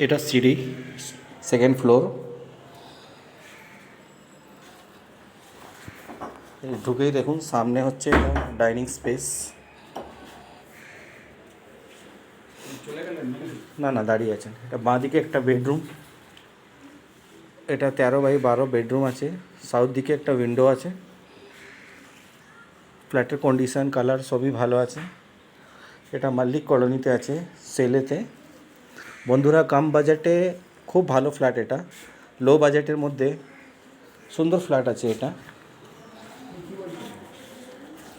এটা সিঁড়ি, second floor. ঢুকেই দেখুন সামনে হচ্ছে ডাইনিং স্পেস। না না, দাঁড়িয়ে আছেন। এটা বাঁদিকে একটা বেডরুম, এটা 13x12 বেডরুম আছে। সাউথ দিকে একটা উইন্ডো আছে। ফ্ল্যাটের কন্ডিশন, কালার সবই ভালো আছে। এটা মাল্লিক কলোনিতে আছে, সেলেতে। বন্ধুরা, কম বাজেটে খুব ভালো ফ্ল্যাট এটা, লো বাজেটের মধ্যে সুন্দর ফ্ল্যাট আছে এটা।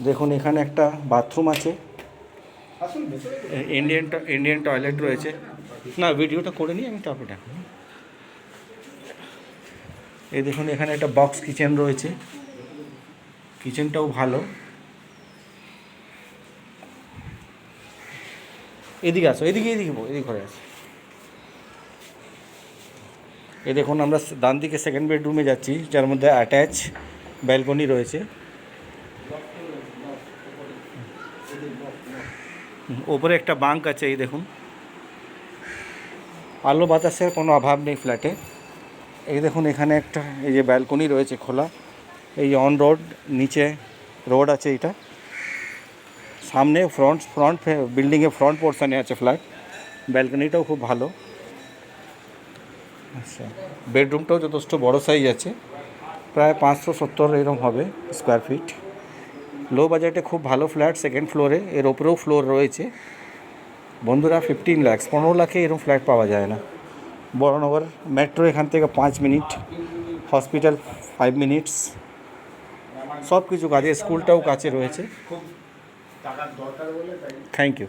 দেখুন এখানে একটা বাথরুম আছে, ইন্ডিয়ান টয়লেট রয়েছে। না, ভিডিওটা করে নিই আমি, তারপরে দেখুন। এই দেখুন এখানে একটা বক্স কিচেন রয়েছে, কিচেনটাও ভালো। এদিকে আসো, এদিকে ঘরে আসো। এই দেখুন আমরা ডান দিকে সেকেন্ড বেডরুমে যাচ্ছি, যার মধ্যে অ্যাটাচ ব্যালকনি রয়েছে। ওপরে একটা বাঙ্ক আছে। এই দেখুন, আলো বাতাসের কোনো অভাব নেই ফ্ল্যাটে। এই দেখুন এখানে একটা এই যে ব্যালকনি রয়েছে খোলা, এই অন রোড, নিচে রোড আছে। এটা সামনে ফ্রন্ট বিল্ডিংয়ে ফ্রন্ট পোর্শনে আছে ফ্ল্যাট। ব্যালকনিটাও খুব ভালো। আচ্ছা, বেডরুমটাও যথেষ্ট বড় সাইজ আছে, প্রায় 570 এরকম হবে স্কোয়ার ফিট। লো বাজেটে খুব ভালো ফ্ল্যাট, সেকেন্ড ফ্লোরে। এর ওপরেও ফ্লোর রয়েছে। বন্ধুরা, 15 লাখ, 15 লাখে এরকম ফ্ল্যাট পাওয়া যায় না। বড়নগর মেট্রো এখান থেকে 5 মিনিট, হসপিটাল 5 মিনিটস, সব কিছু কাজে, স্কুলটাও কাছে রয়েছে। Thank you.